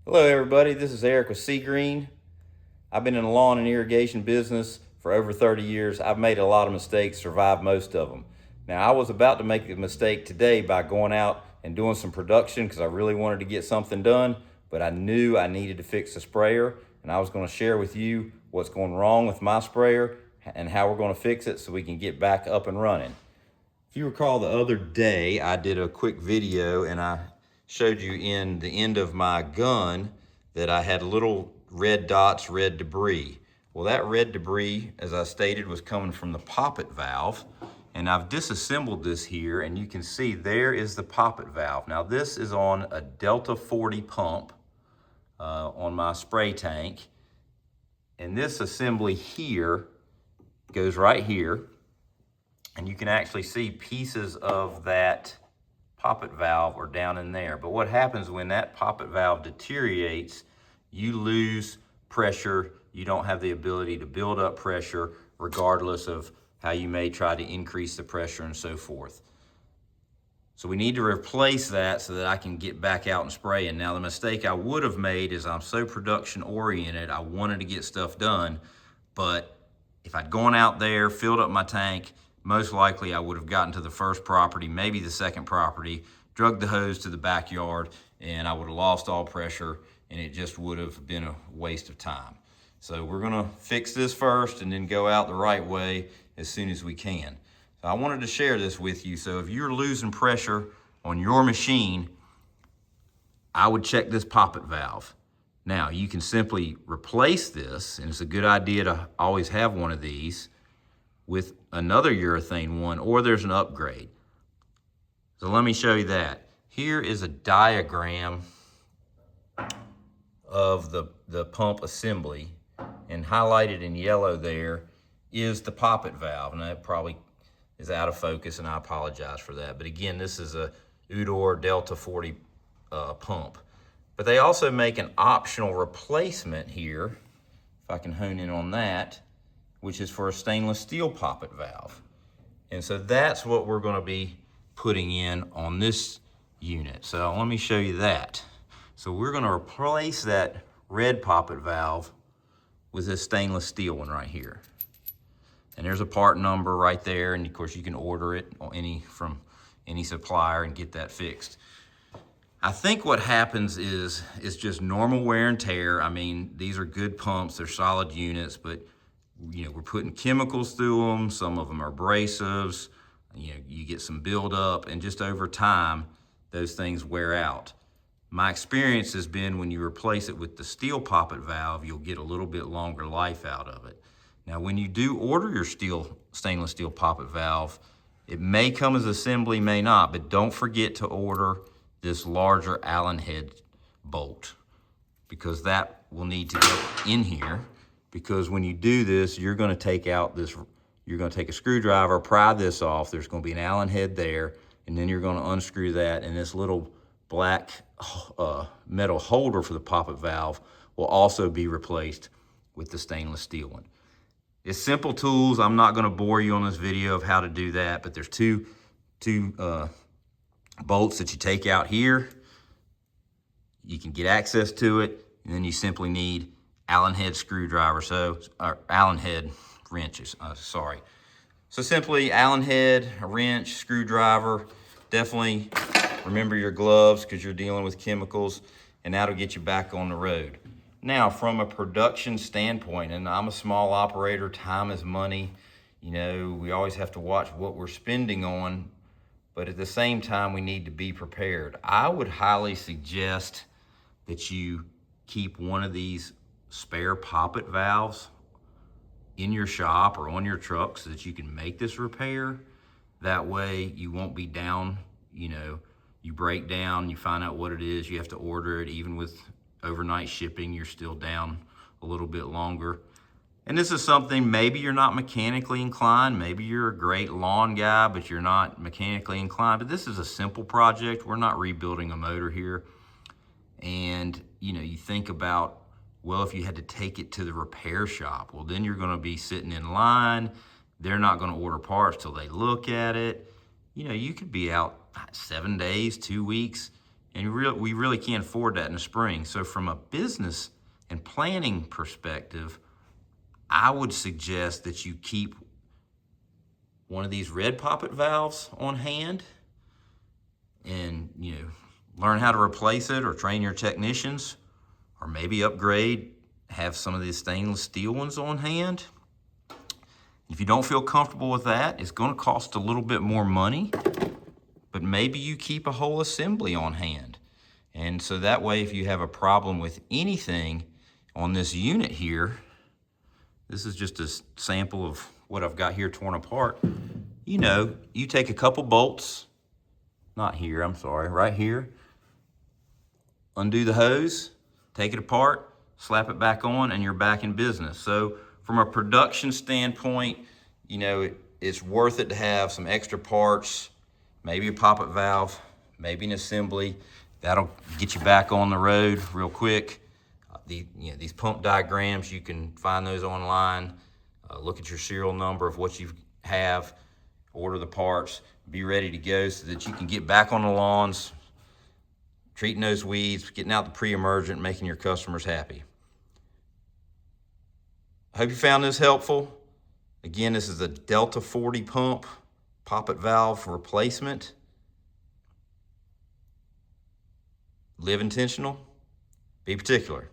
Hello everybody, this is Eric with Sea Green. I've been in the lawn and irrigation business for over 30 years. I've made a lot of mistakes, survived most of them. Now I was about to make a mistake today by going out and doing some production because I really wanted to get something done, but I knew I needed to fix the sprayer, and I was going to share with you what's going wrong with my sprayer and how we're going to fix it so we can get back up and running. If you recall, the other day I did a quick video and I showed you in the end of my gun that I had little red dots, red debris. Well, that red debris, as I stated, was coming from the poppet valve, and I've disassembled this here, and you can see there is the poppet valve. Now this is on a Delta 40 pump on my spray tank, and this assembly here goes right here. And you can actually see pieces of that poppet valve are down in there. But what happens when that poppet valve deteriorates, you lose pressure. You don't have the ability to build up pressure regardless of how you may try to increase the pressure and so forth. So we need to replace that so that I can get back out and spray. And now the mistake I would have made is I'm so production oriented, I wanted to get stuff done. But if I'd gone out there, filled up my tank, most likely I would have gotten to the first property, maybe the second property, drug the hose to the backyard, and I would have lost all pressure, and it just would have been a waste of time. So we're gonna fix this first and then go out the right way as soon as we can. So I wanted to share this with you. So if you're losing pressure on your machine, I would check this poppet valve. Now you can simply replace this, and it's a good idea to always have one of these, with another urethane one, or there's an upgrade. So let me show you that. Here is a diagram of the pump assembly, and highlighted in yellow there is the poppet valve. And that probably is out of focus, and I apologize for that. But again, this is a Udor Delta 40 pump. But they also make an optional replacement here, if I can hone in on that, which is for a stainless steel poppet valve. And so that's what we're gonna be putting in on this unit. So let me show you that. So we're gonna replace that red poppet valve with this stainless steel one right here. And there's a part number right there, and of course you can order it from any supplier and get that fixed. I think what happens is it's just normal wear and tear. I mean, these are good pumps, they're solid units, but we're putting chemicals through them. Some of them are abrasives. You get some buildup, and just over time, those things wear out. My experience has been when you replace it with the steel poppet valve, you'll get a little bit longer life out of it. Now, when you do order your stainless steel poppet valve, it may come as assembly, may not, but don't forget to order this larger Allen head bolt, because that will need to go in here. Because when you do this, you're gonna take out this, you're gonna take a screwdriver, pry this off, there's gonna be an Allen head there, and then you're gonna unscrew that, and this little black metal holder for the poppet valve will also be replaced with the stainless steel one. It's simple tools. I'm not gonna bore you on this video of how to do that, but there's two bolts that you take out here. You can get access to it, and then you simply need Allen head screwdriver, or Allen head wrenches, sorry. So simply Allen head, a wrench, screwdriver. Definitely remember your gloves because you're dealing with chemicals, and that'll get you back on the road. Now, from a production standpoint, and I'm a small operator, time is money. We always have to watch what we're spending on, but at the same time, we need to be prepared. I would highly suggest that you keep one of these spare poppet valves in your shop or on your truck so that you can make this repair. That way you won't be down, you break down, you find out what it is, you have to order it. Even with overnight shipping, you're still down a little bit longer. And this is something, maybe you're not mechanically inclined, maybe you're a great lawn guy, but you're not mechanically inclined. But this is a simple project. We're not rebuilding a motor here. And you think about, well, if you had to take it to the repair shop, well, then you're gonna be sitting in line. They're not gonna order parts till they look at it. You could be out 7 days, 2 weeks, And we really can't afford that in the spring. So from a business and planning perspective, I would suggest that you keep one of these red poppet valves on hand and, learn how to replace it or train your technicians, or maybe upgrade, have some of these stainless steel ones on hand. If you don't feel comfortable with that, it's going to cost a little bit more money, but maybe you keep a whole assembly on hand. And so that way, if you have a problem with anything on this unit here, this is just a sample of what I've got here torn apart. You take a couple bolts, not here, I'm sorry, right here, undo the hose, take it apart, slap it back on, and you're back in business. So from a production standpoint, it's worth it to have some extra parts, maybe a poppet valve, maybe an assembly. That'll get you back on the road real quick. These pump diagrams, you can find those online. Look at your serial number of what you have, order the parts, be ready to go so that you can get back on the lawns, treating those weeds, getting out the pre-emergent, making your customers happy. I hope you found this helpful. Again, this is a Delta 40 pump, poppet valve replacement. Live intentional, be particular.